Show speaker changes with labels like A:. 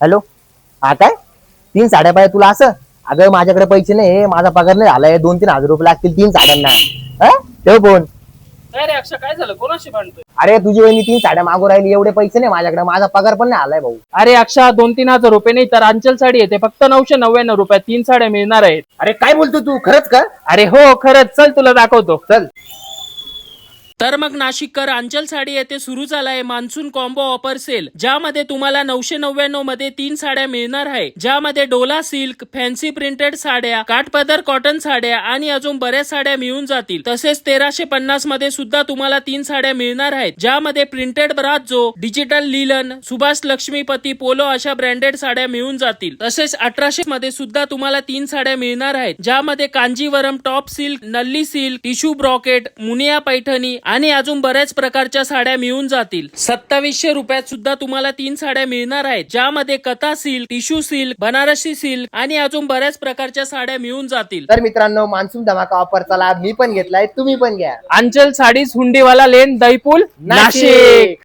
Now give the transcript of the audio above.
A: Hello. हा काय 3 साड्या पाहिजे तुला असं? अगं माझ्याकडे पैसे नाही, माझा पगार नाही झालाय, 2-3 हजार रुपये लागतील 3 साड्यांना. ठेव फोन.
B: काय रे अक्षा, काय झालं? कोणाशी भांडतोय?
A: अरे तुझी वहिनी 3 साड्या मागू राहिली, एवढे पैसे नाही माझ्याकडे, माझा पगार पण नाही आलाय भाऊ.
B: अरे अक्षा, 2-3 हजार रुपये नाही तर अंचल साडी येते फक्त 999 रुपयात 3 साड्या मिळणार आहेत.
A: अरे काय बोलतो तू, खरंच का?
B: अरे हो, खरंच. चल तुला दाखवतो.
A: चल.
B: तर मग नाशिककर अंचल साडी येथे सुरू झालाय मान्सून कॉम्बो ऑफर सेल, ज्यामध्ये तुम्हाला 999 मध्ये 3 साड्या मिळणार आहे, ज्यामध्ये डोला सिल्क, फॅन्सी प्रिंटेड साड्या, काठपदर कॉटन साड्या आणि अजून बऱ्याच साड्या मिळून जातील. तसेच 1350 मध्ये सुद्धा तुम्हाला 3 साड्या मिळणार आहेत, ज्यामध्ये printed brasso, digital linen, Subhash Laxmipati, polo अशा ब्रँडेड साड्या मिळून जातील. तसेच 1800 मध्ये सुद्धा तुम्हाला 3 साड्या मिळणार आहेत, ज्यामध्ये Kanjivaram top silk, Nalli silk, tissue brocade, Muniya Paithani आणि अजून बऱ्याच प्रकारच्या साड्या मिळून जातील. 2700 रुपयात सुद्धा तुम्हाला 3 साड्या मिळणार आहेत, ज्यामध्ये कथा silk, tissue silk, Banarasi silk आणि अजून बऱ्याच प्रकारच्या साड्या मिळून जातील.
A: तर मित्रांनो, मान्सून धमाका ऑफरचा लाभ मी पण घेतलाय, तुम्ही पण घ्या.
B: अंचल साडीज हुंडीवाला लेन, दहीपूल,
A: नाशिक.
B: नाशिक.